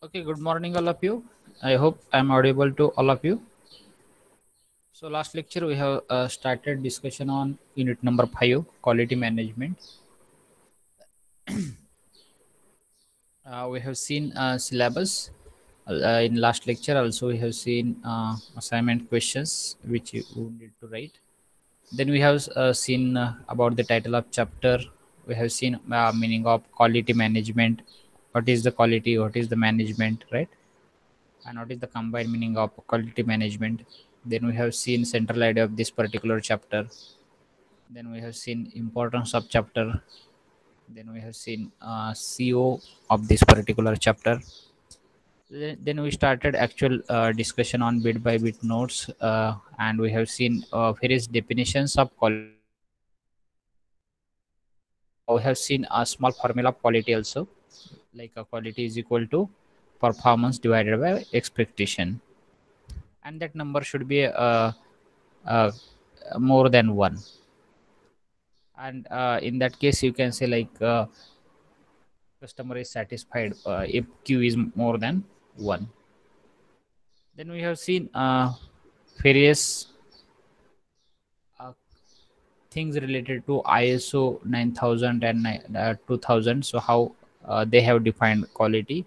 Okay, good morning, all of you. I hope I'm audible to all of you. So, last lecture we have started discussion on unit number 5, quality management. We have seen syllabus. In last lecture, also we have seen assignment questions which you would need to write. Then we have seen about the title of chapter. We have seen meaning of quality management. What is the quality? What is the management? Right? And what is the combined meaning of quality management. Then we have seen central idea of this particular chapter. Then we have seen importance of chapter. Then we have seen CO of this particular chapter. Then we started actual discussion on bit by bit notes, and we have seen various definitions of quality. We have seen a small formula of quality also, like a quality is equal to performance divided by expectation, and that number should be uh, more than one. And in that case you can say like customer is satisfied if q is more than one. Then we have seen various uh, things related to ISO 9000 and 2000. So how they have defined quality,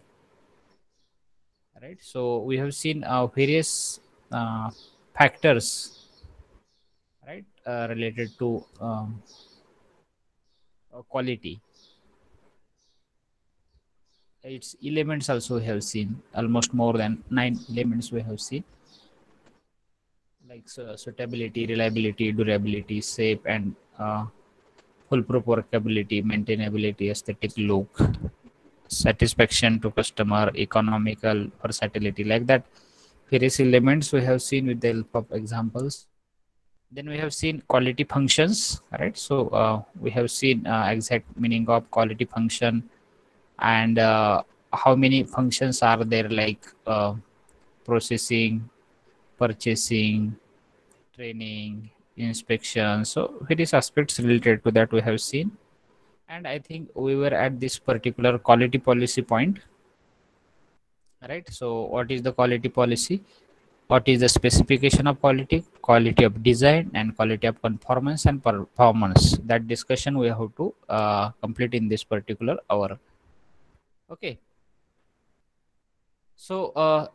right? So we have seen various factors, right, related to quality. Its elements also have seen almost more than 9 elements we have seen, like suitability, reliability, durability, safe and foolproof workability, maintainability, aesthetic look, satisfaction to customer, economical, versatility, like that. Various elements we have seen with the help of examples. Then we have seen quality functions, right? So we have seen exact meaning of quality function, and how many functions are there, like processing, purchasing, training, inspection. So various aspects related to that we have seen. And I think we were at this particular quality policy point, right? So what is the quality policy? What is the specification of quality, quality of design, and quality of conformance and performance? That discussion we have to complete in this particular hour. Okay. So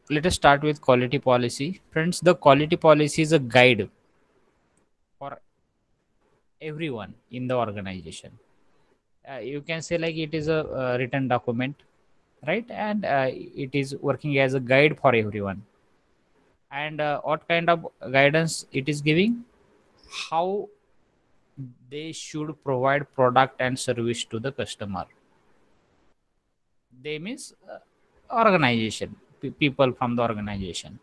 let us start with quality policy. Friends, the quality policy is a guide for everyone in the organization. You can say like it is a written document, right? And it is working as a guide for everyone. And what kind of guidance it is giving? How they should provide product and service to the customer. They means organization, people from the organization.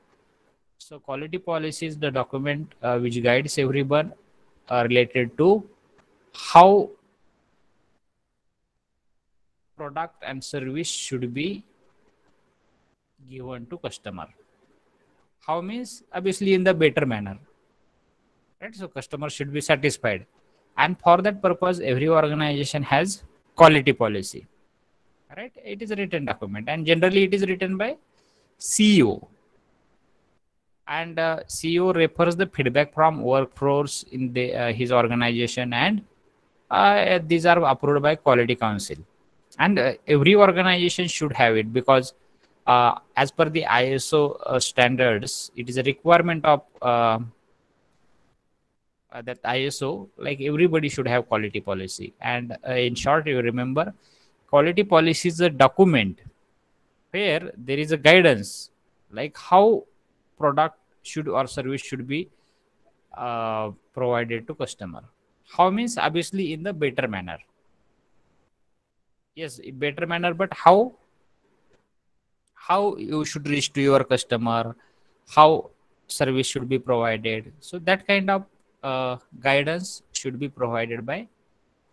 So quality policy is the document which guides everyone related to how product and service should be given to customer. How means obviously in the better manner, right? So customer should be satisfied, and for that purpose every organization has quality policy, right? It is a written document, and generally it is written by CEO. And CEO refers the feedback from workforce in his organization, and these are approved by quality council. And every organization should have it, because as per the ISO standards, it is a requirement of that ISO, like everybody should have quality policy. And in short, you remember, quality policy is a document where there is a guidance, like how product should or service should be provided to customer. How means obviously in the better manner. Yes, better manner, but how you should reach to your customer, how service should be provided. So that kind of guidance should be provided by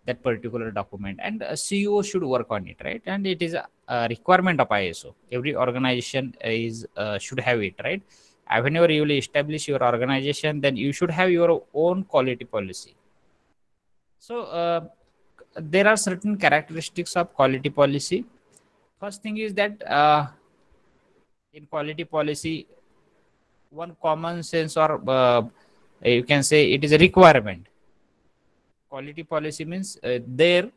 that particular document, and a CEO should work on it, right? And it is a requirement of ISO. Every organization is should have it, right? Whenever you will establish your organization, then you should have your own quality policy. So there are certain characteristics of quality policy. First thing is that in quality policy, one common sense, or you can say it is a requirement. Quality policy means there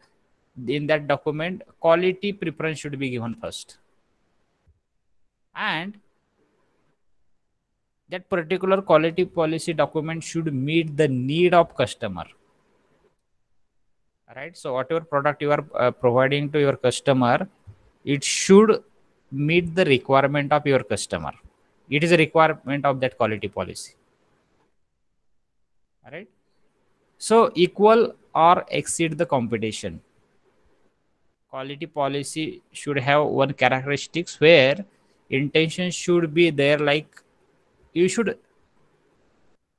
in that document, quality preference should be given first, and that particular quality policy document should meet the need of customer, right? So whatever product you are providing to your customer, it should meet the requirement of your customer. It is a requirement of that quality policy, right? So equal or exceed the competition. Quality policy should have one characteristics where intention should be there, like you should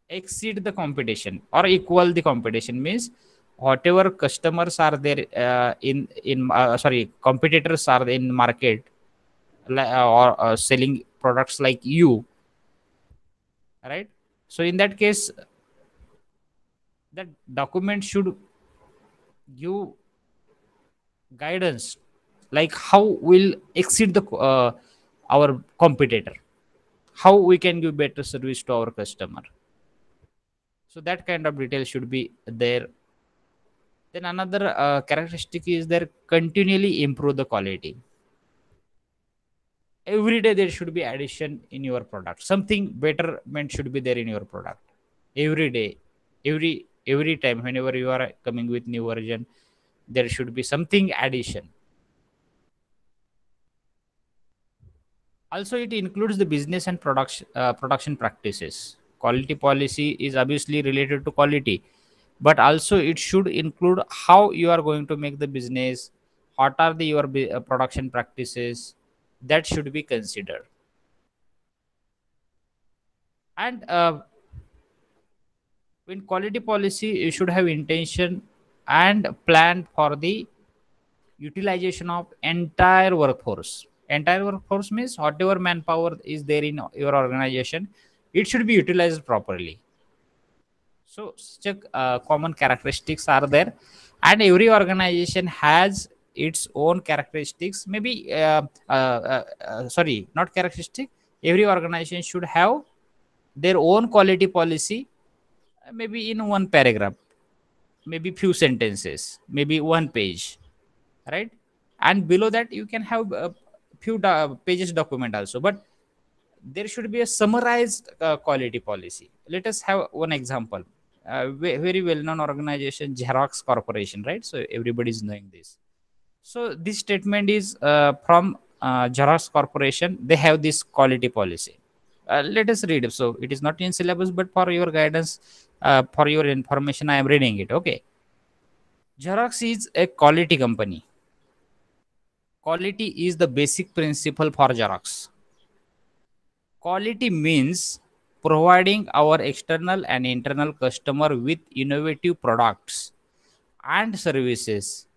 exceed the competition or equal the competition, means whatever customers are there in sorry, competitors are in market, or selling products like you, right? So in that case, that document should give guidance, like how will exceed the our competitor, how we can give better service to our customer. So that kind of detail should be there. Then another characteristic is there, continually improve the quality. Every day there should be addition in your product, something betterment should be there in your product. Every day, every time whenever you are coming with new version, there should be something addition. Also it includes the business and production practices. Quality policy is obviously related to quality, but also it should include how you are going to make the business, what are the your production practices, that should be considered. And in quality policy you should have intention and plan for the utilization of entire workforce. Entire workforce means whatever manpower is there in your organization, it should be utilized properly. So such a common characteristics are there, and every organization has its own characteristics. Maybe sorry, not characteristic. Every organization should have their own quality policy, maybe in one paragraph, maybe few sentences, maybe one page, right? And below that you can have a few pages document also, but there should be a summarized quality policy. Let us have one example. Very well known organization, Xerox Corporation, right? So everybody is knowing this. So this statement is from Xerox Corporation. They have this quality policy. Let us read. So it is not in syllabus, but for your guidance, for your information, I am reading it. Okay. Xerox is a quality company. Quality is the basic principle for Xerox. Quality means providing our external and internal customer with innovative products and services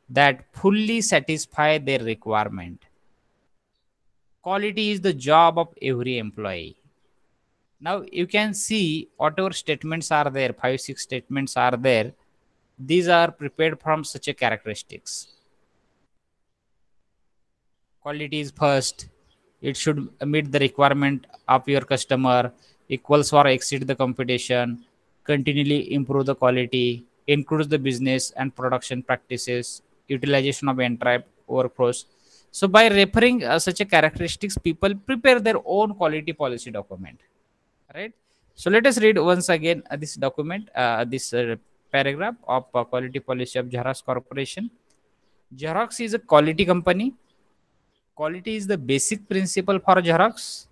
that fully satisfy their requirement. Quality is the job of every employee. Now you can see whatever statements are there, 5 6 statements are there. These are prepared from such a characteristics. Quality is first. It should meet the requirement of your customer, equals or exceed the competition, continually improve the quality, includes the business and production practices, utilization of entire workforce. So by referring such a characteristics, people prepare their own quality policy document, right? So let us read once again this document, this paragraph of quality policy of Xerox Corporation. Xerox is a quality company. Quality is the basic principle for Xerox.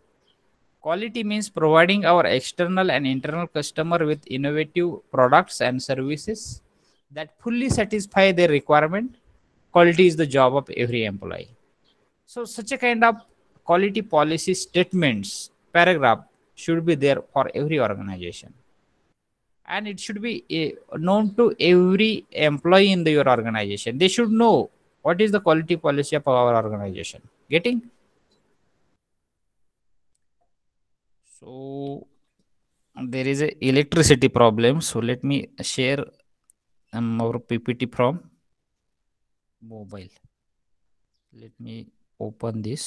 Quality means providing our external and internal customer with innovative products and services that fully satisfy their requirement. Quality is the job of every employee. So such a kind of quality policy statements paragraph should be there for every organization, and it should be known to every employee in your organization. They should know what is the quality policy of our organization. Getting? So there is a electricity problem. So let me share our PPT from mobile. Let me open this.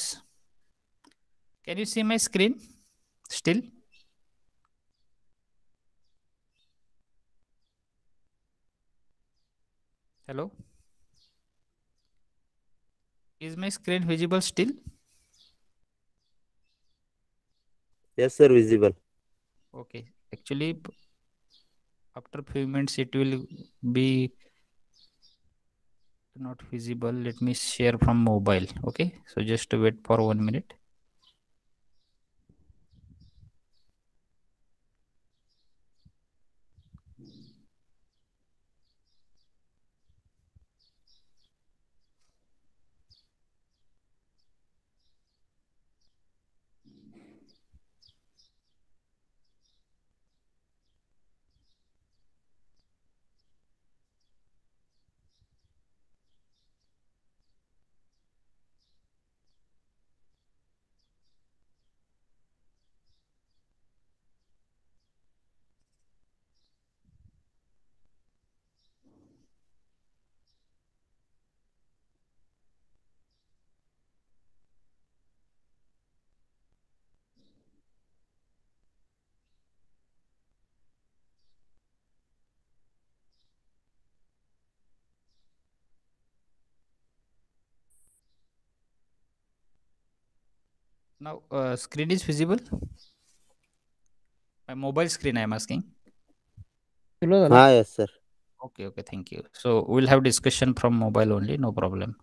Can you see my screen still? Hello? Is my screen visible still? Yes, sir, visible. Okay. Actually, after few minutes it will be not visible. Let me share from mobile. Okay. So just wait for 1 minute. Now screen is visible. My mobile screen I am asking. सुरू झालं. Ah, yes, sir. Okay, okay, thank you. So we'll have discussion from mobile only, no problem.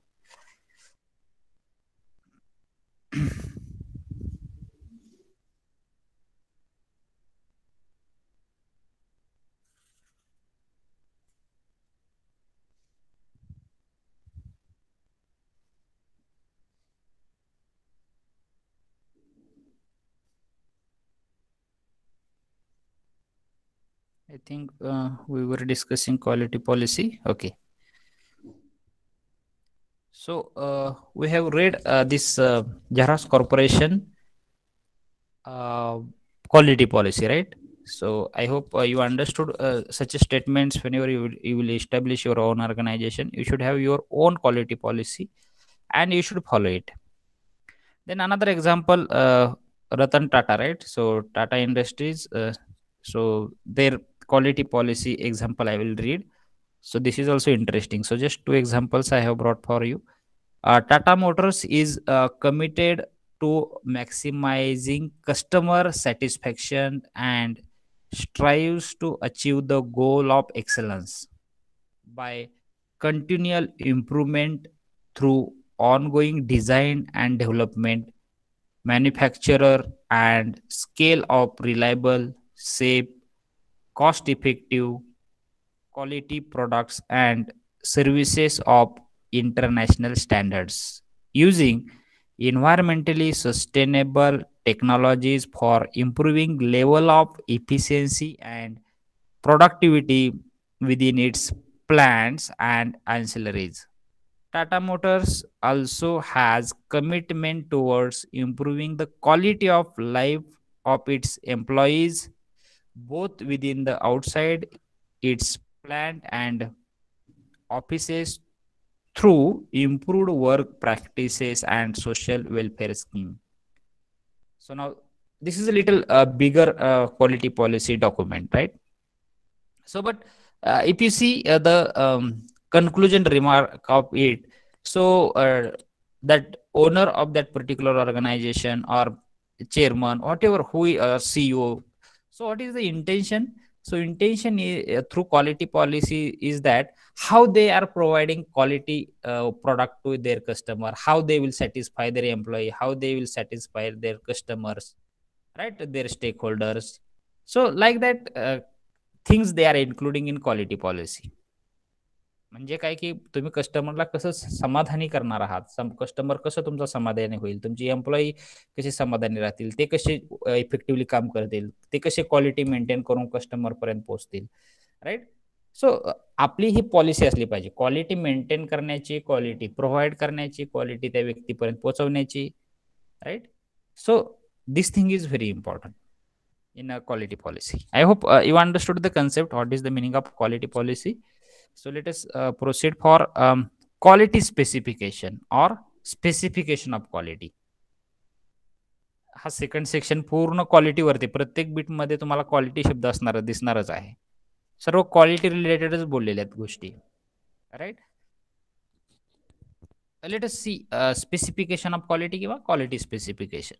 I think we were discussing quality policy. Okay. So we have read this Jaras Corporation quality policy, right? So I hope you understood such statements. Whenever you will establish your own organization, you should have your own quality policy and you should follow it. Then another example, Ratan Tata, right? So Tata Industries, so their quality policy example I will read. So this is also interesting. So just two examples I have brought for you. Tata Motors is committed to maximizing customer satisfaction and strives to achieve the goal of excellence by continual improvement through ongoing design and development, manufacturer and scale of reliable, safe, cost effective, quality products and services of international standards using environmentally sustainable technologies for improving level of efficiency and productivity within its plants and ancillaries. Tata Motors also has commitment towards improving the quality of life of its employees both within the outside its plant and offices through improved work practices and social welfare scheme. So now this is a little bigger quality policy document, right? So, but if you see the conclusion remark of it, so that owner of that particular organization or chairman, whatever CEO, so what is the intention? So intention is, through quality policy is that how they are providing quality product to their customer, how they will satisfy their employee, how they will satisfy their customers, right? Their stakeholders. So like that. Things they are including in quality policy. म्हणजे काय की तुम्ही कस्टमरला कसं समाधानी करणार आहात, customer कसं तुमचा समाधानी होईल, तुमची एम्प्लॉई कसे समाधानी राहतील, ते कसे इफेक्टिव्हली काम करतील, ते कसे क्वालिटी मेंटेन करून कस्टमर पर्यंत पोहोचतील, राईट. सो आपली ही पॉलिसी असली पाहिजे, क्वालिटी मेंटेन करण्याची, क्वालिटी प्रोव्हाइड करण्याची, क्वालिटी त्या व्यक्तीपर्यंत पोहोचवण्याची, right. So this thing is very important in a quality policy. I hope you understood the concept. What is the meaning of quality policy? So let us proceed for quality specification or specification of quality. हा second section पूर्ण क्वालिटीवरती, प्रत्येक बिटमध्ये तुम्हाला quality शब्द असणार दिसणारच आहे. सर्व quality रिलेटेडच बोललेल्या आहेत गोष्टी, right. Let us see specification of quality किंवा क्वालिटी स्पेसिफिकेशन.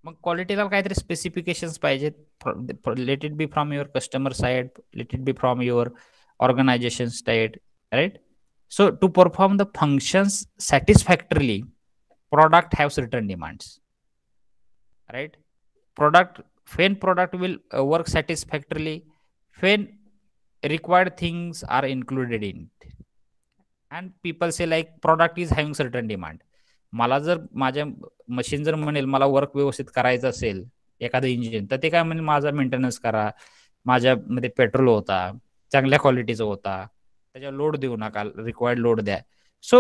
मग क्वालिटीला काहीतरी स्पेसिफिकेशन्स पाहिजेत. Let it be from your customer side, let it be from your organisation side, right. So to perform the functions satisfactorily, product have certain demands, right? When product will work satisfactorily, when required things are included in it, and people say like product is having certain demand. मला जर माझ्या machine जर म्हणेल मला work व्यवस्थित करायचं असेल एखादं इंजिन, तर ते काय म्हणजे माझा मेंटेनन्स करा, माझ्यामध्ये पेट्रोल होता, चांगल्या क्वालिटीचा होता, त्याच्यावर लोड देऊ नका, रिक्वायर्ड लोड द्या. So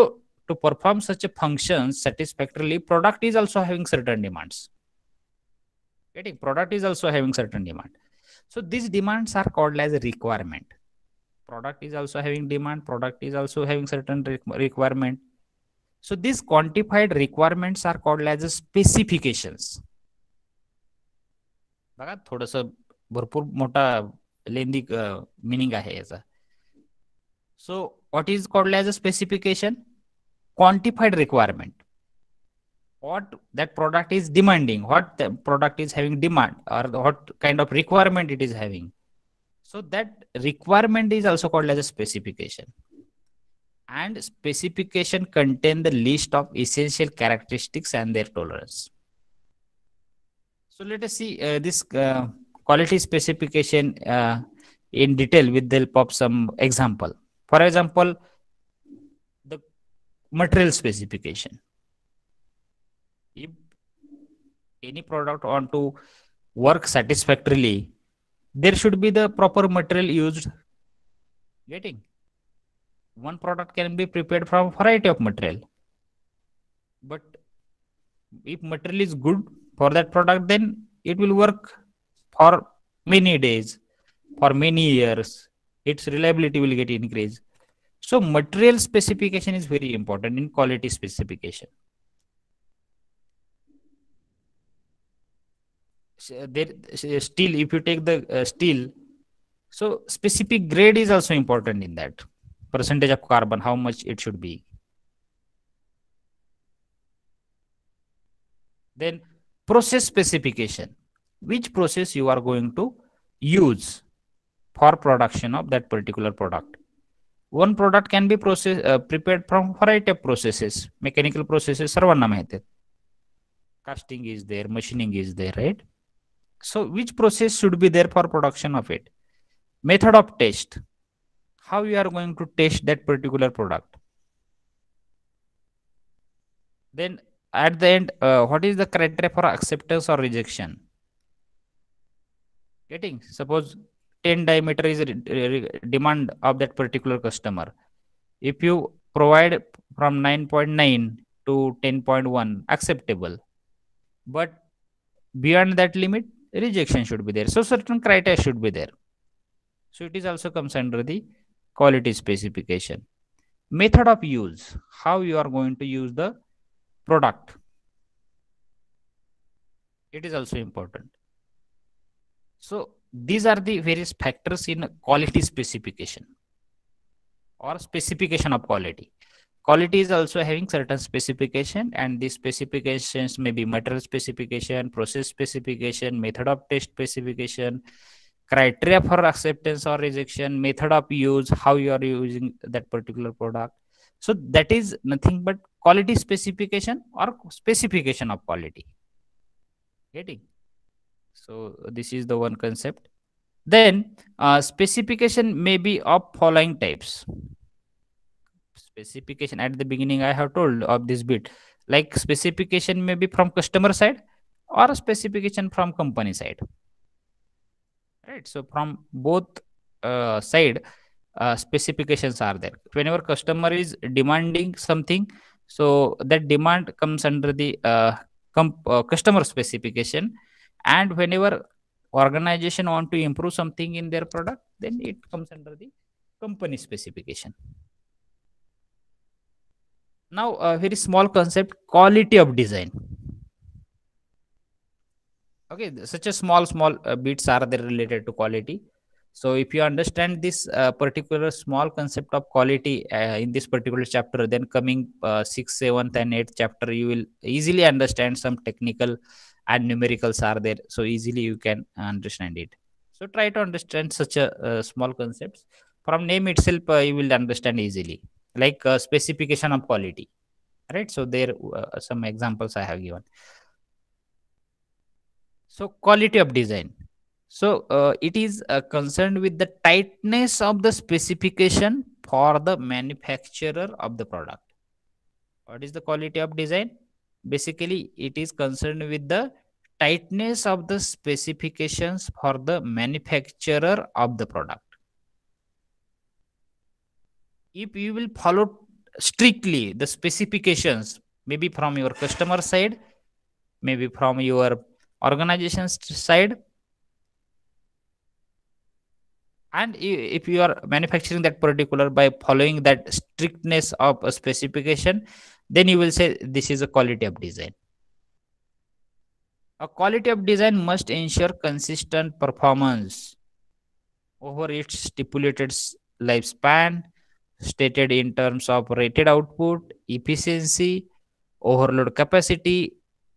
to perform such a function satisfactorily, product is also having certain demands. Getting? Product is also having certain demand. So these demands are called as a requirement. Product is also having demand, product is also having certain requirement. So these quantified requirements are called as a specifications. बघा थोडस भरपूर मोठा लेंदी meaning आहे याचा. So what is called as a specification? Quantified requirement. What that product is demanding, what the product is having demand, or what kind of requirement it is having. So that requirement is also called as a specification. And specification contain the list of essential characteristics and their tolerance. So let us see this quality specification in detail with the help of some example. For example, the material specification. If any product want to work satisfactorily, there should be the proper material used. Getting? One product can be prepared from a variety of material, but if material is good for that product, then it will work for many days, for many years. Its reliability will get increased. So material specification is very important in quality specification. Steel, if you take the steel, so specific grade is also important in that. Percentage of carbon, how much it should be. Then process specification, which process you are going to use for production of that particular product. One product can be prepared from variety of processes. Mechanical processes सर्वांना माहिती आहेत. Casting is there, machining is there, right? So which process should be there for production of it? Method of test, how you are going to test that particular product. Then at the end, what is the criteria for acceptance or rejection? Getting? Suppose 10 diameter is demand of that particular customer. If you provide from 9.9 to 10.1, acceptable. But beyond that limit, rejection should be there. So certain criteria should be there. So it is also comes under the quality specification. Method of use, how you are going to use the product. It is also important. So these are the various factors in quality specification or specification of quality. Quality is also having certain specification, and these specifications may be material specification, process specification, method of test specification, criteria for acceptance or rejection, method of use, how you are using that particular product. So that is nothing but quality specification or specification of quality. Getting? So this is the one concept. Then specification may be of following types. Specification at the beginning I have told of this bit, like specification may be from customer side or specification from company side, right? So from both side specifications are there. Whenever customer is demanding something, so that demand comes under the customer specification, and whenever organization want to improve something in their product, then it comes under the company specification. Now a very small concept, quality of design. Okay, such a small bits are there related to quality. So if you understand this particular small concept of quality in this particular chapter, then coming 6th, 7th and 8th chapter, you will easily understand some technical and numericals are there, so easily you can understand it. So try to understand such a small concepts. From name itself you will understand easily, like specification of quality, right? So there some examples I have given. So quality of design. So it is concerned with the tightness of the specification for the manufacturer of the product. What is the quality of design? Basically, it is concerned with the tightness of the specifications for the manufacturer of the product. If you will follow strictly the specifications, maybe from your customer side, maybe from your organization's side, and if you are manufacturing that particular by following that strictness of a specification, then you will say this is a quality of design. A quality of design must ensure consistent performance over its stipulated lifespan, stated in terms of rated output, efficiency, overload capacity,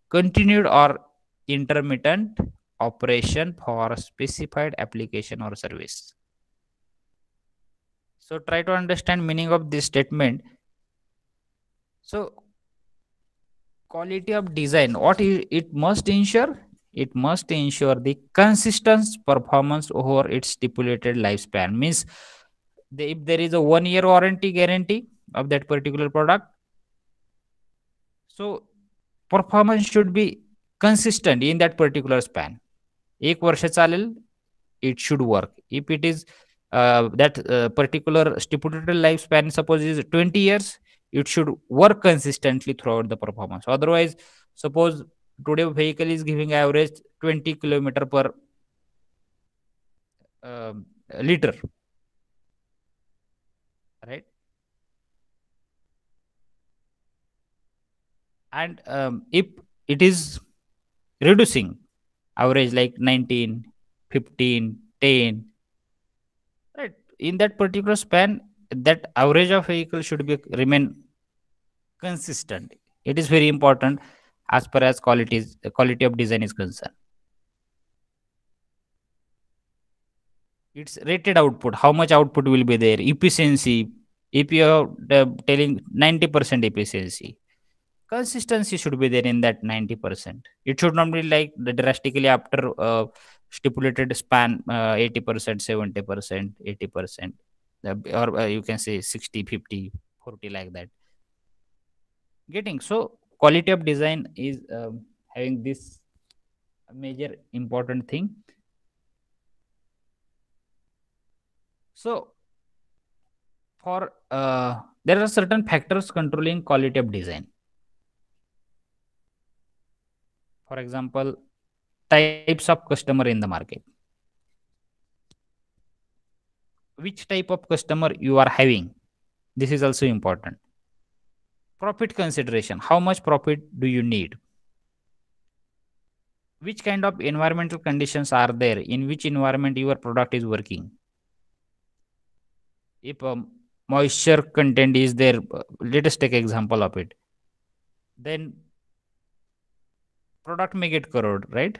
continued or intermittent operation for a specified application or service. So try to understand meaning of this statement. So quality of design, what it must ensure? It must ensure the consistent performance over its stipulated lifespan. Means if there is a 1 year warranty guarantee of that particular product, so performance should be consistent in that particular span. एक वर्ष चालेल, it should work. If it is that particular stipulated lifespan suppose is 20 years, it should work consistently throughout the performance. Otherwise, suppose today vehicle is giving average 20 kilometer per liter, right? And if it is reducing average like 19, 15, 10, right, in that particular span, that average of vehicle should be remain consistent. It is very important as far as quality of design is concerned. It's rated output, how much output will be there, efficiency. If you are telling 90% efficiency, consistency should be there in that 90%. It should not be like the drastically after stipulated span 80%, 70%, 80%, or you can say 60, 50, 40, like that. Getting? So quality of design is having this major important thing. So for there are certain factors controlling quality of design. For example, types of customer in the market. Which type of customer you are having, this is also important. Profit consideration, how much profit do you need? Which kind of environmental conditions are there, in which environment your product is working? If moisture content is there, let us take example of it, then product may get corroded, right?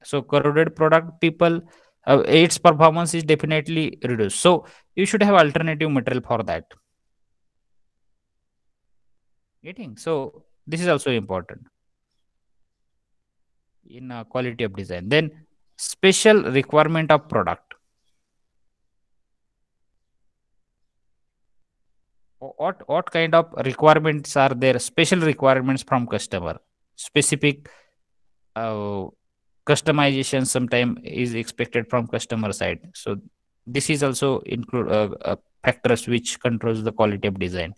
So corroded product, people its performance is definitely reduced. So you should have alternative material for that. Getting? So this is also important in quality of design. Then special requirement of product. What kind of requirements are there? Special requirements from customer, specific customization sometime is expected from customer side. So this is also include factors which controls the quality of design.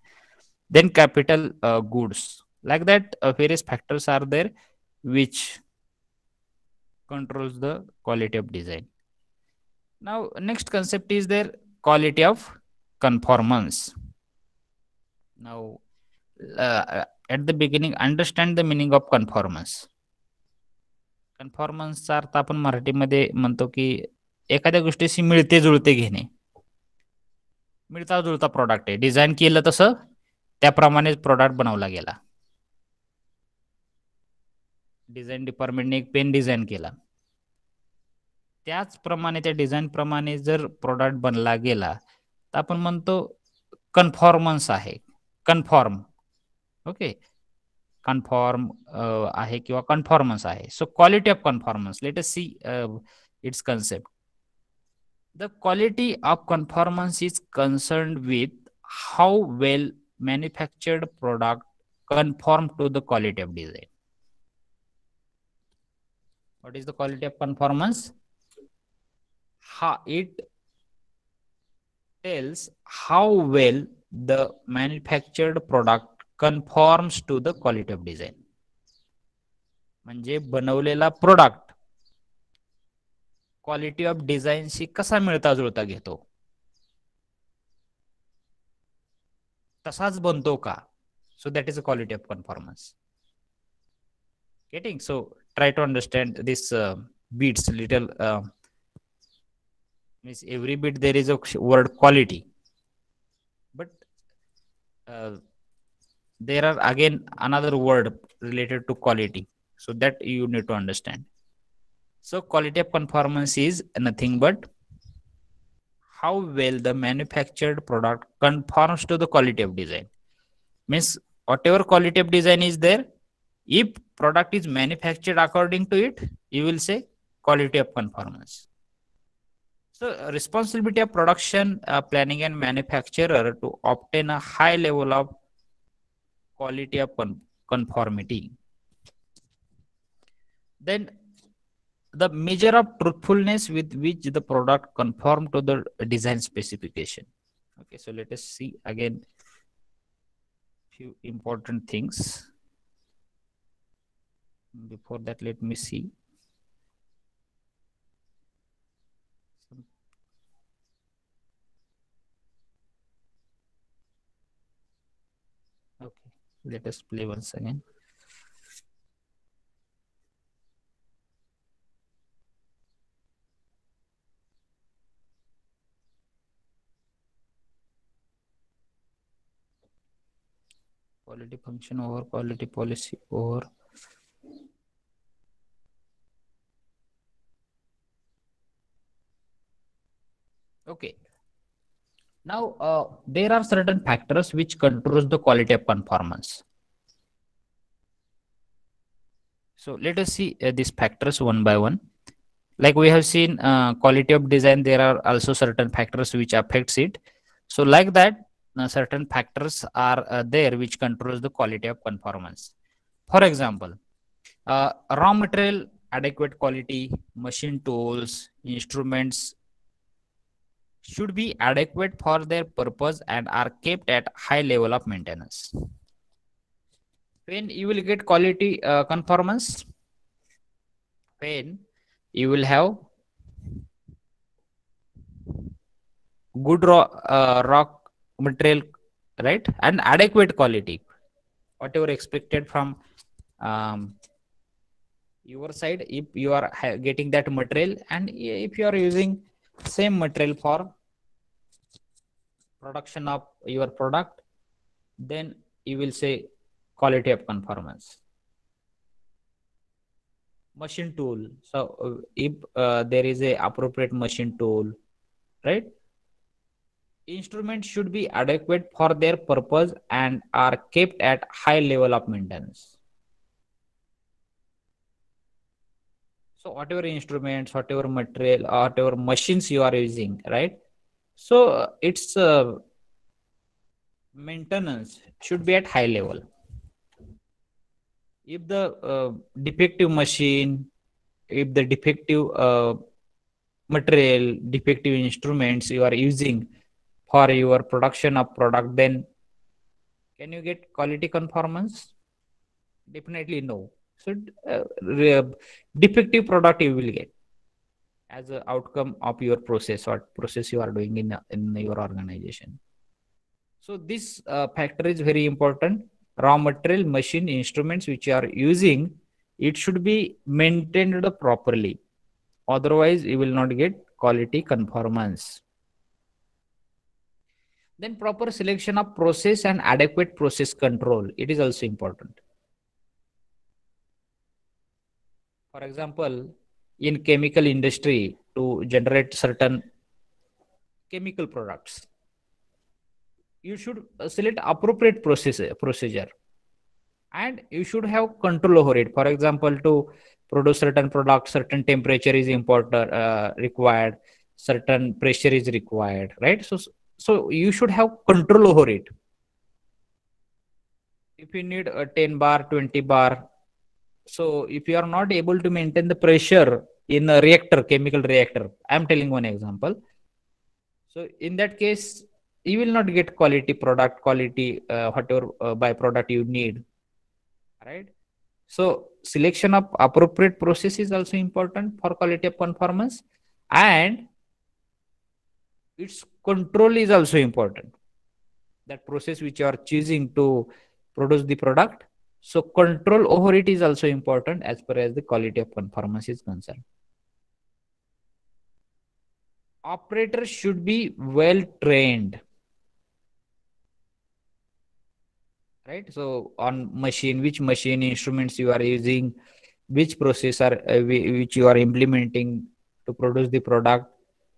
Then capital goods, like that various factors are there which controls the quality of design. Now next concept is there, quality of conformance. Now at the beginning understand the meaning of conformance. कन्फॉर्मन्सचा अर्थ आपण मराठीमध्ये म्हणतो की एखाद्या गोष्टीशी मिळते जुळते घेणे. मिळता जुळता product आहे, design केलं तसं त्याप्रमाणेच प्रोडक्ट बनवला गेला. डिझाईन डिपार्टमेंटने एक पेन डिझाईन केला, त्याचप्रमाणे त्या डिझाईन प्रमाणे जर प्रोडक्ट बनला गेला तर आपण म्हणतो कन्फॉर्मन्स आहे. कन्फॉर्म, ओके, कन्फॉर्म आहे किंवा कन्फॉर्मन्स आहे. So quality of conformance, let us see it's concept. The quality of conformance is concerned with how well manufactured product conform to the quality of design. What is the quality of conformance? How it tells how well the manufactured product conforms to the quality of design. म्हणजे बनवलेला product quality of डिझाईनशी कसा मिळता जुळता घेतो, तसाच बनतो का? So that is a quality of conformance. Getting? So try to understand this beats little. Means every bit there is a word quality, but there are again another word related to quality, so that you need to understand. So quality of conformance is nothing but how well the manufactured product conforms to the quality of design. Means whatever quality of design is there, if product is manufactured according to it, you will say quality of conformance. So responsibility of production planning and manufacturer to obtain a high level of quality of conformity. Then the measure of truthfulness with which the product conform to the design specification. Okay, so let us see again few important things. Before that, let me see. Okay, let us play once again. Quality function over quality policy over. Okay. Now there are certain factors which controls the quality of conformance. So let us see these factors one by one. Like we have seen quality of design, there are also certain factors which affects it. So like that, certain factors are there which controls the quality of conformance. For example, raw material adequate quality, machine tools, instruments should be adequate for their purpose and are kept at high level of maintenance. When you will get quality conformance, when you will have good raw material, right, and adequate quality, whatever expected from your side. If you are getting that material, and if you are using same material for production of your product, then you will say quality of conformance. Machine tool, so if there is a appropriate machine tool, right, instruments should be adequate for their purpose and are kept at high level of maintenance. So whatever instruments, whatever material, whatever machines you are using, right, so its maintenance should be at high level. If the defective machine, if the defective material, defective instruments you are using for your production of product, then can you get quality conformance? Definitely no. So defective product you will get as an outcome of your process, or process you are doing in your organization. So this factor is very important. raw material, machine, instruments which you are using, it should be maintained properly. Otherwise, you will not get quality conformance. Then proper selection of process and adequate process control. It is also important. For example, in chemical industry, to generate certain chemical products, you should select appropriate procedure, and you should have control over it. For example, to produce certain product, certain temperature is important, required, certain pressure is required, right? So you should have control over it. If you need a 10 bar, 20 bar, so if you are not able to maintain the pressure in a reactor, chemical reactor, I'm telling one example. So in that case, you will not get quality product, quality whatever byproduct you need, right? So selection of appropriate process is also important for quality of conformance, and its control is also important. That process which you are choosing to produce the product, so control over it is also important as far as the quality of conformance is concerned. Operators should be well trained, right? So on machine, which machine instruments you are using, which processor which you are implementing to produce the product.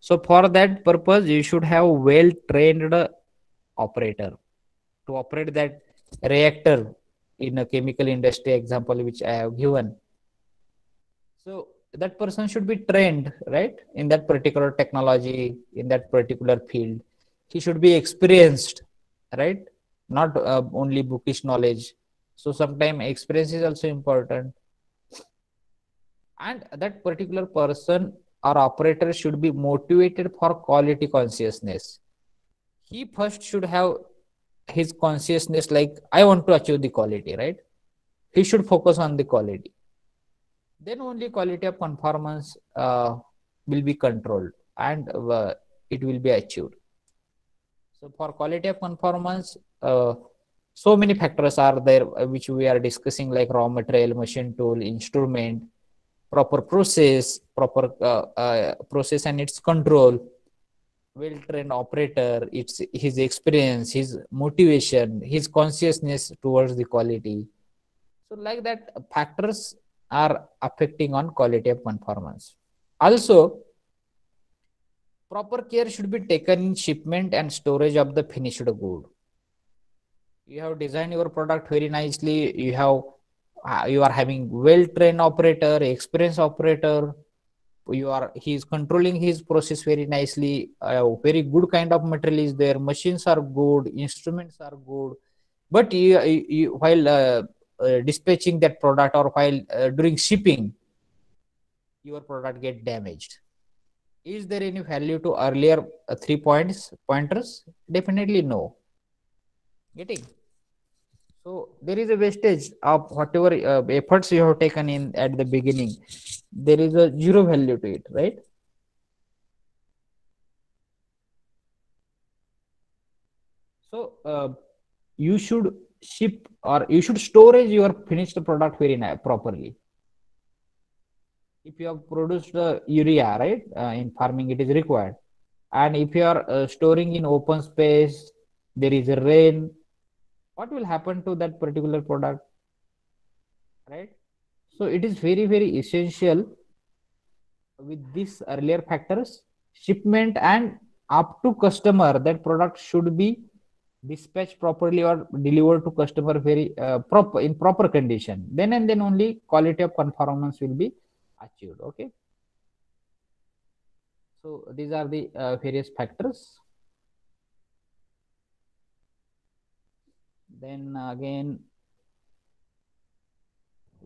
So for that purpose, you should have well trained operator to operate that reactor in a chemical industry example which I have given. So that person should be trained, right, in that particular technology, in that particular field. He should be experienced, right? Not only bookish knowledge. So sometimes experience is also important. And that particular person or operator should be motivated for quality consciousness. He first should have his consciousness like, I want to achieve the quality, right? He should focus on the quality. Then only quality of conformance will be controlled, and it will be achieved. So for quality of conformance, so many factors are there which we are discussing, like raw material, machine tool, instrument, proper process, proper process and its control, well trained operator, it's his experience, his motivation, his consciousness towards the quality. So like that, factors are affecting on quality of conformance. Also, proper care should be taken in shipment and storage of the finished good. You have designed your product very nicely, you are having well trained operator, experienced operator, he is controlling his process very nicely, very good kind of material is there, machines are good, instruments are good, but while dispatching that product, or while during shipping, your product get damaged. Is there any value to earlier 3 pointers? Definitely no. Getting? So there is a wastage of whatever efforts you have taken in at the beginning. There is a zero value to it, right? So you should ship, or you should storage your finished product very properly. If you have produced urea, right, in farming it is required, and if you are storing in open space, there is a rain, what will happen to that particular product, right? So it is very very essential with these earlier factors, shipment and up to customer, that product should be dispatched properly or delivered to customer very proper, in proper condition. Then and then only quality of conformance will be achieved. Okay, so these are the various factors. Then again,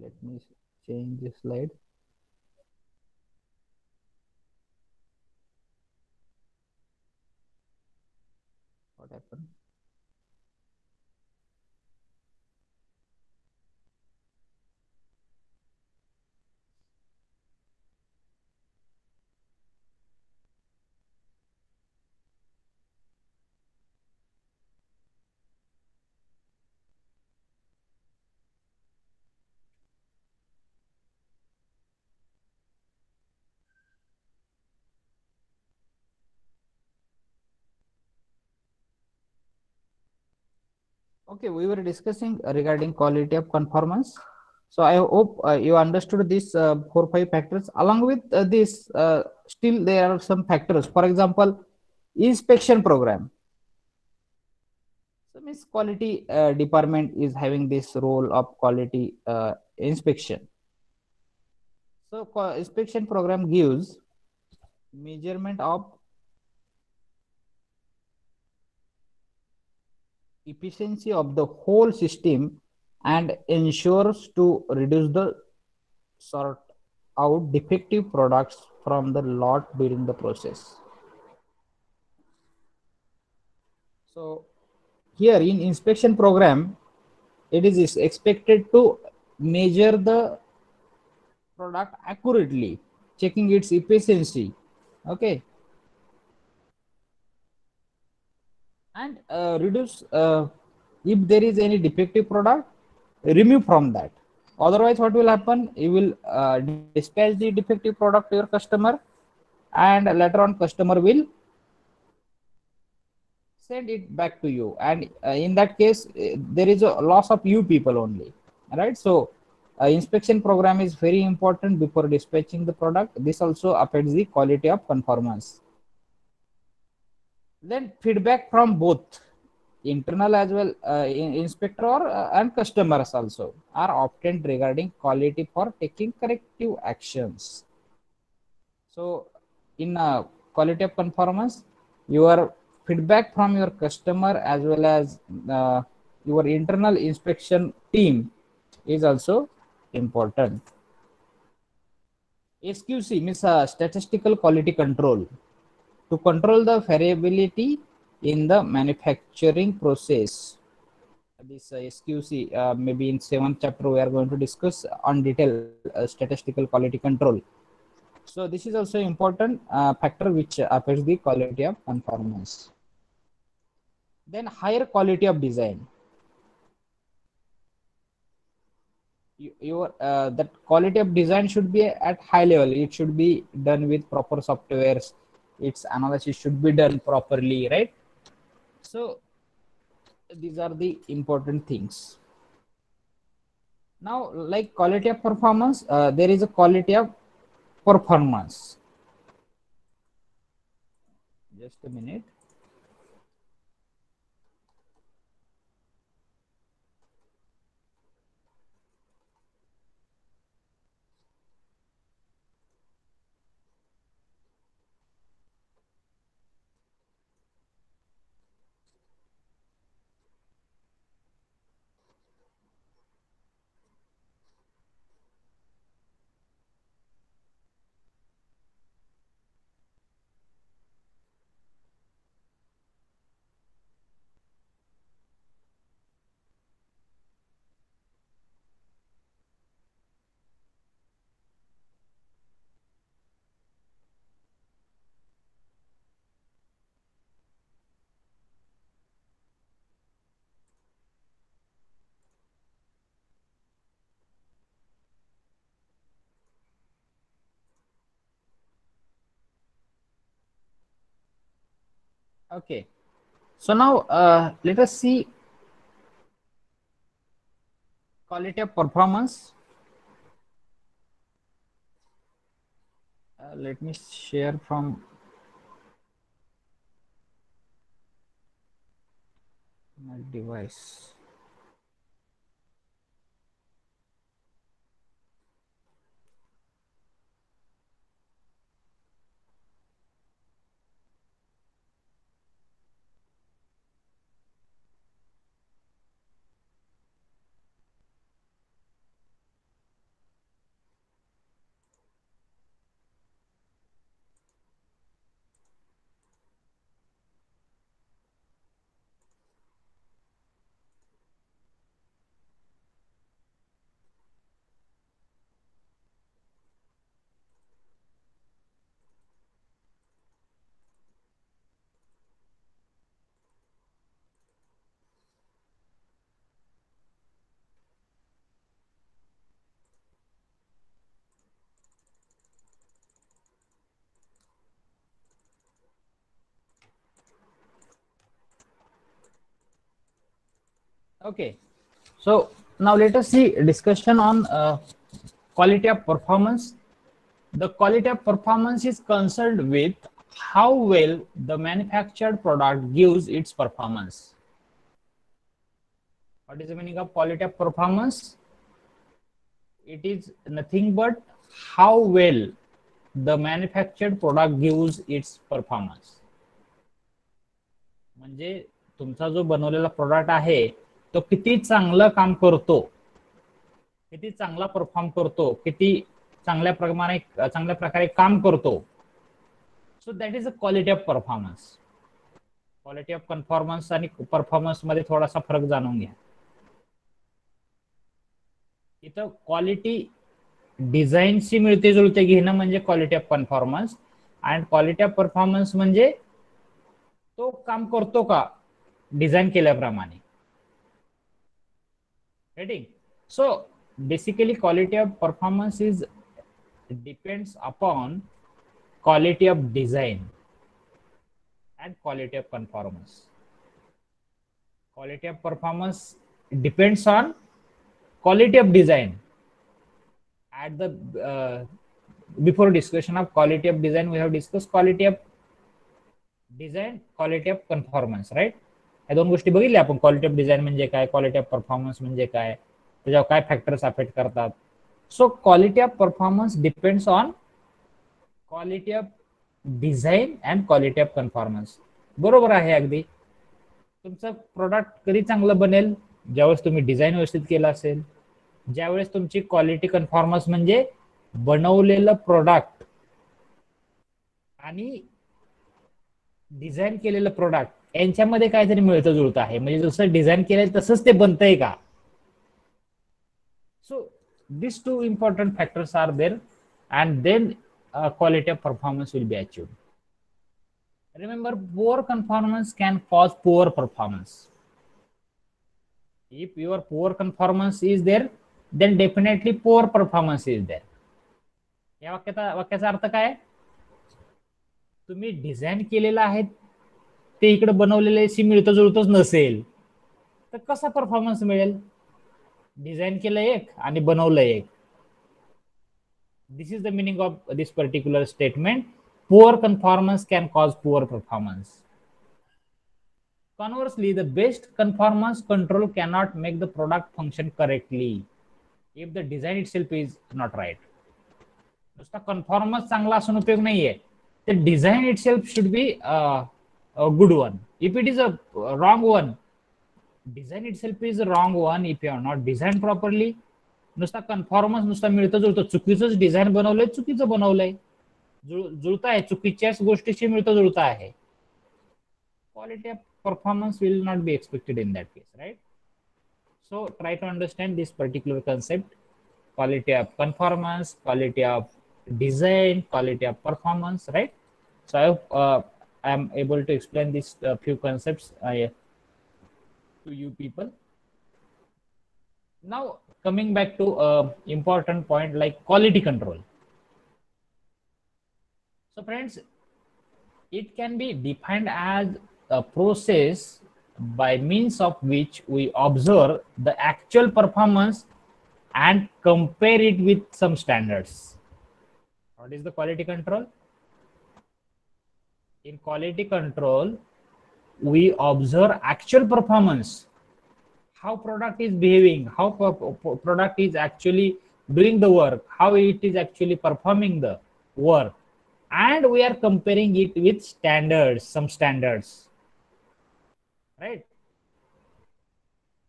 let me change this slide. What happened? Okay, we were discussing regarding quality of conformance. So I hope you understood these 4 5 factors. Along with this, still there are some factors. For example, inspection program. So means quality department is having this role of quality inspection. So inspection program gives measurement of efficiency of the whole system and ensures to reduce the sort out defective products from the lot during the process. So here in inspection program, it is expected to measure the product accurately, checking its efficiency. Okay, and reduce if there is any defective product, remove from that. Otherwise, what will happen? You will dispatch the defective product to your customer, and later on, customer will send it back to you, and in that case there is a loss of you people only, right? So inspection program is very important before dispatching the product. This also affects the quality of conformance. Then feedback from both internal as well, inspector or and customers also are obtained regarding quality for taking corrective actions. So, in quality of conformance, your feedback from your customer as well as your internal inspection team is also important. SQC means statistical quality control to control the variability in the manufacturing process. This SQC, maybe in 7th chapter we are going to discuss on detail statistical quality control. So this is also important factor which affects the quality of conformance. Then higher quality of design. Your that quality of design should be at high level. It should be done with proper softwares. Its analysis should be done properly, right? So these are the important things. Now, like quality of performance, there is a quality of performance. Just a minute. Okay. So now let us see quality of performance. Let me share from my device. Okay, so now let us see discussion on quality of performance. The quality of performance is concerned with how well the manufactured product gives its performance. What is the meaning of quality of performance? It is nothing but how well the manufactured product gives its performance. म्हणजे तुमचा जो बनवलेला product आहे तो किती चांगलं काम करतो, किती चांगला परफॉर्म करतो, किती चांगल्या प्रकारे काम करतो. So that is a quality of performance. Quality of conformance आणि परफॉर्मन्स मध्ये थोडासा फरक जाणून घ्या. इथं क्वालिटी डिझाईनशी मिळते जुळते घेणं म्हणजे quality of conformance, and quality of performance म्हणजे तो काम करतो का डिझाईन केल्याप्रमाणे. Right. So basically quality of performance is depends upon quality of design and quality of conformance. Quality of performance depends on quality of design. At the before discussion of quality of design, we have discussed quality of design, quality of conformance, right? या दोन गोष्टी बघितल्या आपण. Quality of design म्हणजे काय, quality of performance म्हणजे काय, त्याच्यावर काय फॅक्टर्स अफेक्ट करतात. So quality of performance depends on quality of design and quality of conformance. बरोबर आहे अगदी. तुमचं प्रोडक्ट कधी चांगलं बनेल, ज्यावेळेस तुम्ही डिझाईन व्यवस्थित केलं असेल, ज्यावेळेस तुमची क्वालिटी कन्फॉर्मन्स म्हणजे बनवलेलं प्रोडक्ट आणि डिझाईन केलेलं प्रोडक्ट यांच्यामध्ये काहीतरी मिळतं जुळतं आहे, म्हणजे जसं डिझाईन केलंय तसंच ते बनतंय का. So this two important factors are there and then quality of performance will be achieved. Remember, poor conformance can cause poor performance. If your poor conformance is there, then definitely poor performance is there. या वाक्याचा अर्थ काय. तुम्ही design केलेलं आहे ते इकडे बनवलेल्याशी मिळतं जुळतच नसेल तर कसा परफॉर्मन्स मिळेल. डिझाईन केलं एक आणि बनवलं एक. This is the meaning of this particular statement. Poor conformance can cause poor performance. Conversely, the best conformance control cannot make the product function correctly if the design itself is not right. नुसता conformance चांगला असून उपयोग नाहीये. The design itself should be a good one. If it is a wrong one, design itself is a wrong one. If you are not designed properly, नुसता कन्फॉर्मन्स नुसता मिळतं जुळतं, चुकीचंच design बनवलंय, चुकीचं बनवलंय, जुळत आहे, चुकीच्याच गोष्टीशी मिळतं जुळतं आहे. Quality of performance will not be expected in that case, right. So try to understand this particular concept. Quality of conformance, quality of design, quality of performance, right. So I am able to explain these few concepts to you people. Now coming back to important point like quality control. So friends, it can be defined as a process by means of which we observe the actual performance and compare it with some standards. What is the quality control? In quality control, we observe actual performance, how product is behaving, how product is actually doing the work, how it is actually performing the work, and we are comparing it with standards, some standards, right?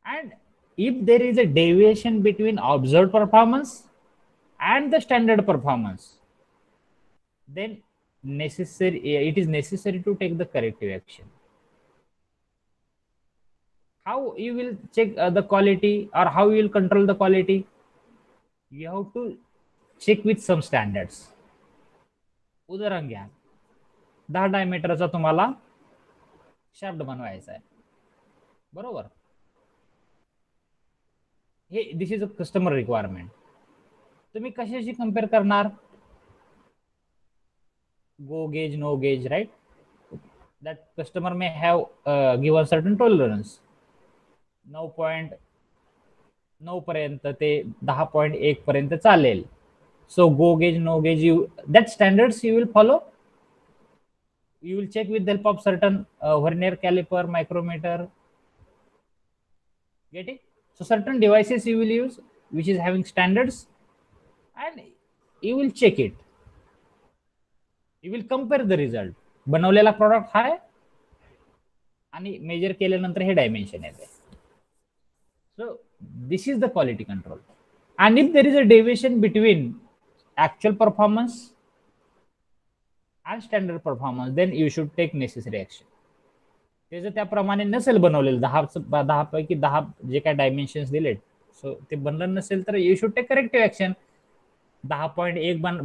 And if there is a deviation between observed performance and the standard performance, then it is necessary to take the corrective action. How you will check the quality, or how you will control the quality? You have to check with some standards. उदाहरण घ्या, 10 डायमीटरचा तुम्हाला shaft बनवायचा आहे, बरोबर. हे this is a customer requirement. तुम्ही कशाशी compare करणार? Go gauge, no gauge, right. That customer may have given certain tolerance. 9.9 पर्यंत ते 10.1 पर्यंत चालेल. So go gauge, no gauge, that standards you will follow. You will check with the help of certain vernier caliper, micrometer. Get it? So certain devices you will use which is having standards, and you will check it. You will compare the result. बनवलेला product हा आहे आणि major केल्यानंतर हे dimension येते. So this is the quality control. And if there is a deviation between actual performance and standard performance, then you should take necessary action. ते जर त्याप्रमाणे नसेल बनवलेलं 10 पैकी 10 जे काय डायमेन्शन्स दिलेत, सो ते बनलं नसेल तर you should take corrective action. 10.1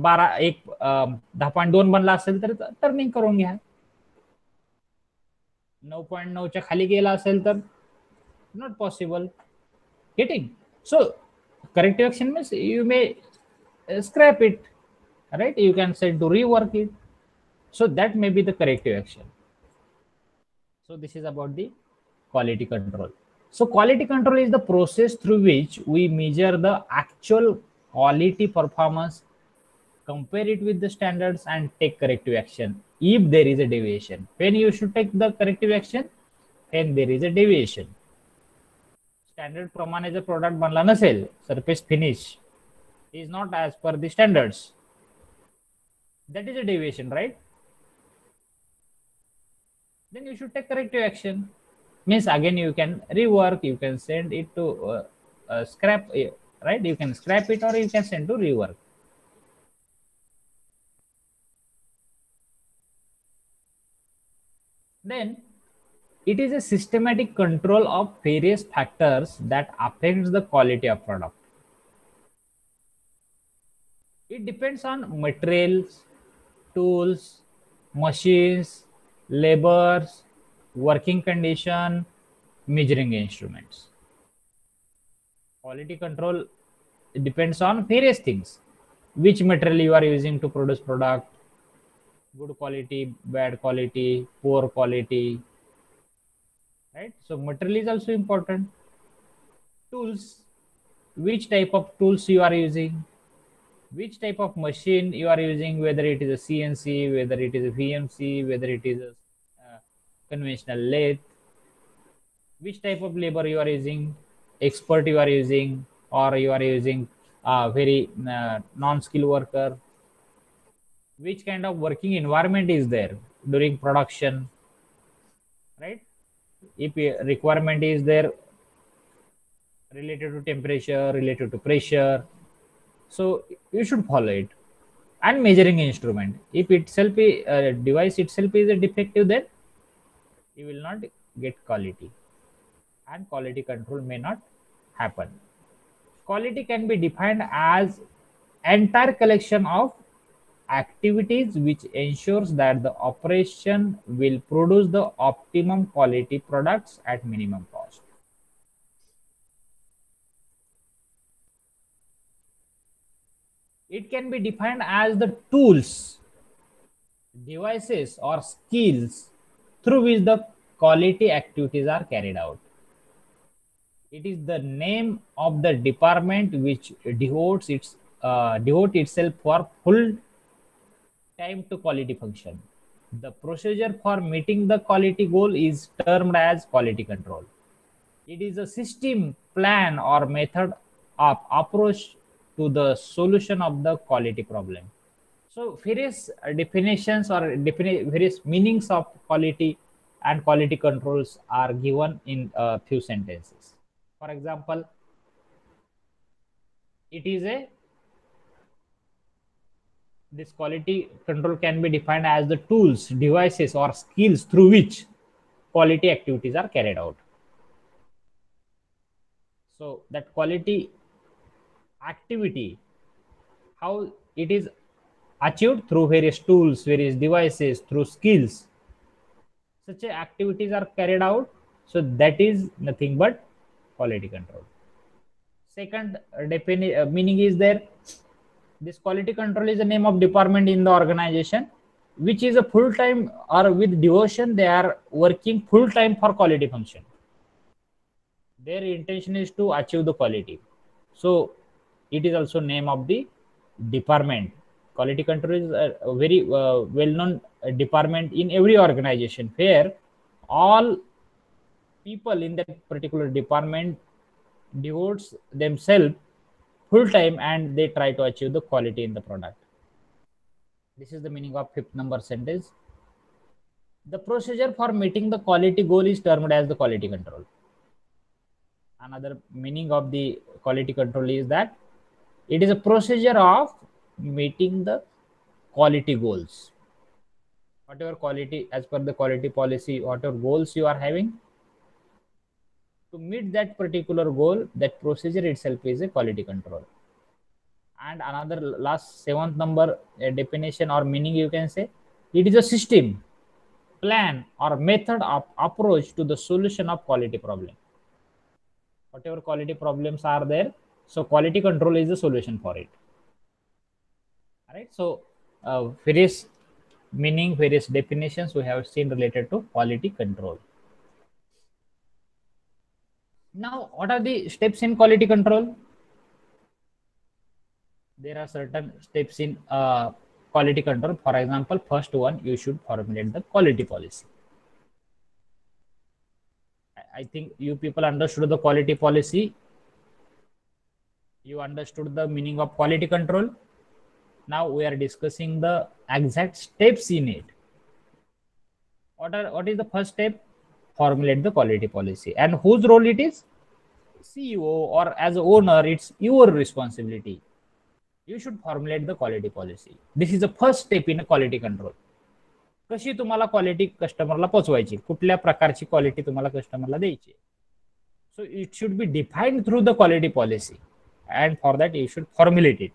10.2 बनला असेल तर टर्निंग करून घ्या. 9.9 च्या खाली गेला असेल तर not possible. Getting? So corrective action means you may scrap it, right? You can send to rework it. So that may be the corrective action. So this is about the quality control. So quality control is the process through which we measure the actual quality performance, compare it with the standards, and take corrective action if there is a deviation. When you should take the corrective action? When there is a deviation. Standard प्रमाणे जर product बनला नसेल, surface finish is not as per the standards, that is a deviation, right? Then you should take corrective action. Means again you can rework, you can send it to scrap, right? You can scrap it or you can send to rework. Then it is a systematic control of various factors that affects the quality of product. It depends on materials, tools, machines, labors, working condition, measuring instruments. Quality control depends on various things. Which material you are using to produce product, good quality, bad quality, poor quality, right? So material is also important. Tools, which type of tools you are using, which type of machine you are using, whether it is a CNC, whether it is a VMC, whether it is a conventional lathe, which type of labor you are using, expert you are using, or you are using a very non-skilled worker, which kind of working environment is there during production, right? If a requirement is there related to temperature, related to pressure, so you should follow it. And measuring instrument, if itself device itself is a defective, then you will not get quality and quality control may not happen. Quality can be defined as entire collection of activities which ensures that the operation will produce the optimum quality products at minimum cost. It can be defined as the tools, devices, or skills through which the quality activities are carried out. It is the name of the department which devotes itself for full time to quality function. The procedure for meeting the quality goal is termed as quality control. It is a system, plan, or method of approach to the solution of the quality problem. So various definitions or various meanings of quality and quality controls are given in a few sentences. For example, this quality control can be defined as the tools, devices, or skills through which quality activities are carried out. So that quality activity, how it is achieved through various tools, various devices, through skills. Such activities are carried out. So that is nothing but quality control. Second meaning is there. This quality control is the name of department in the organization, which is a full-time or with devotion they are working full-time for quality function. Their intention is to achieve the quality. So it is also name of the department. Quality control is a very well-known department in every organization, where all people in that particular department devotes themselves full time and they try to achieve the quality in the product. This is the meaning of fifth number sentence. The procedure for meeting the quality goal is termed as the quality control. Another meaning of the quality control is that it is a procedure of meeting the quality goals. Whatever quality, as per the quality policy, whatever goals you are having, to meet that particular goal, that procedure itself is a quality control. And another last seventh number definition or meaning, you can say it is a system, plan or method of approach to the solution of quality problem. Whatever quality problems are there, so quality control is the solution for it. All right, so various meaning, various definitions we have seen related to quality control. Now, what are the steps in quality control? There are certain steps in quality control. For example, first one, you should formulate the quality policy. I think you people understood the quality policy. You understood the meaning of quality control. Now we are discussing the exact steps in it. What is the first step? Formulate the quality policy. And whose role it is? CEO or as an owner, it's your responsibility. You should formulate the quality policy. This is the first step in quality control. कशी तुम्हाला quality कस्टमरला पोहोचवायची, कुठल्या प्रकारची quality तुम्हाला कस्टमरला द्यायची. So it should be defined through the quality policy, and for that you should formulate it.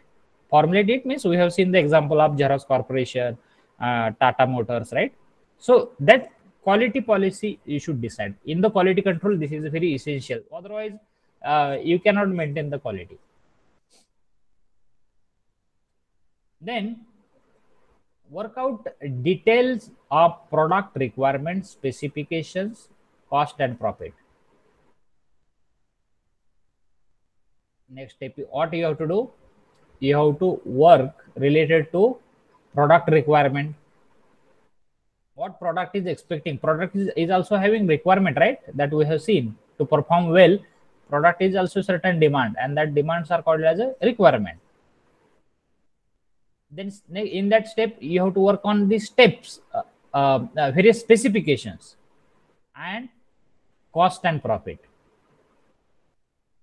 Formulate it means we have seen the example of Xerox Corporation, Tata Motors, right? So that quality policy you should decide. In the quality control, this is very essential. Otherwise, you cannot maintain the quality. Then work out details of product requirements, specifications, cost and profit. Next step, what you have to do? You have to work related to product requirement. What product is expecting? Product is also having requirement, right? That we have seen. To perform well, product is also certain demand, and that demands are called as a requirement. Then in that step, you have to work on the steps, various specifications and cost and profit.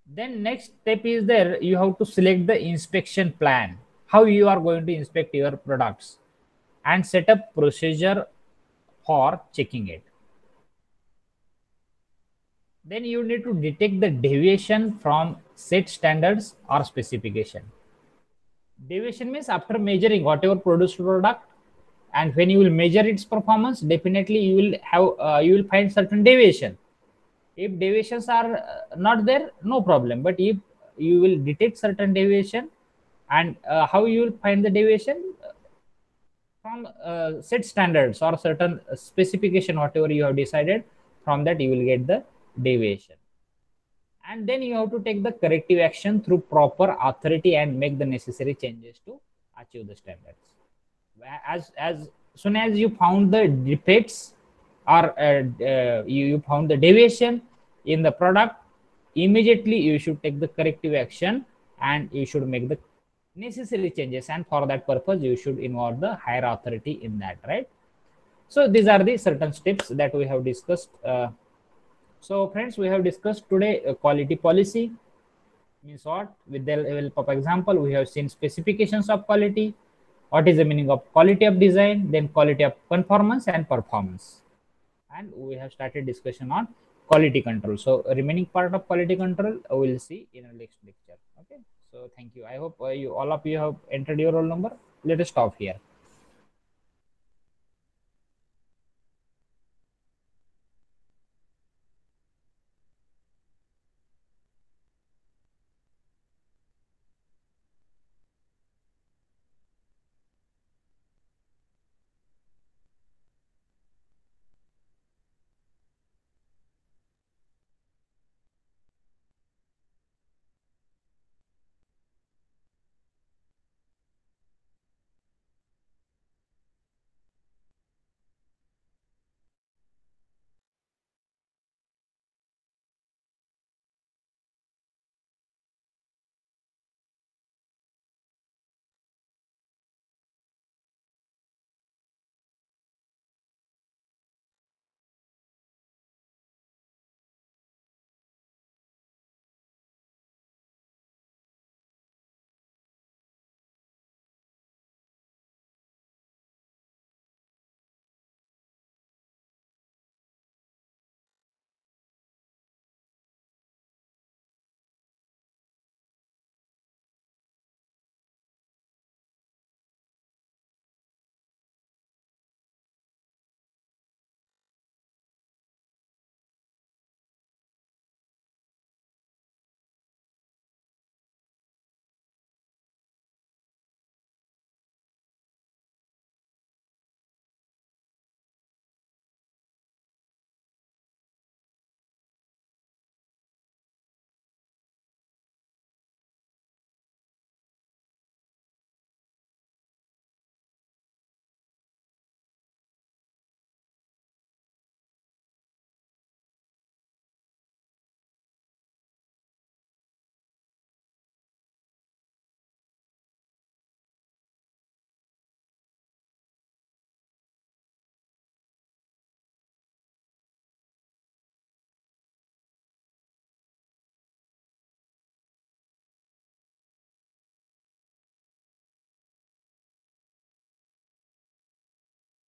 Then next step is there, you have to select the inspection plan, how you are going to inspect your products, and set up procedure for checking it. Then you need to detect the deviation from set standards or specification. Deviation means after measuring whatever produced product, and when you will measure its performance, definitely you will have you will find certain deviation. If deviations are not there, no problem. But if you will detect certain deviation, and how you will find the deviation? From set standards or certain specification, whatever you have decided, from that you will get the deviation. And then you have to take the corrective action through proper authority and make the necessary changes to achieve the standards. As soon as you found the defects or you found the deviation in the product, immediately you should take the corrective action and you should make the necessary changes, and for that purpose you should involve the higher authority in that, right? So these are the certain steps that we have discussed. So friends, we have discussed today quality policy means what. With the help of example, we have seen specifications of quality, what is the meaning of quality of design, then quality of conformance and performance, and we have started discussion on quality control. So remaining part of quality control we will see in our next lecture. Okay, so thank you. I hope all of you have entered your roll number. Let us stop here.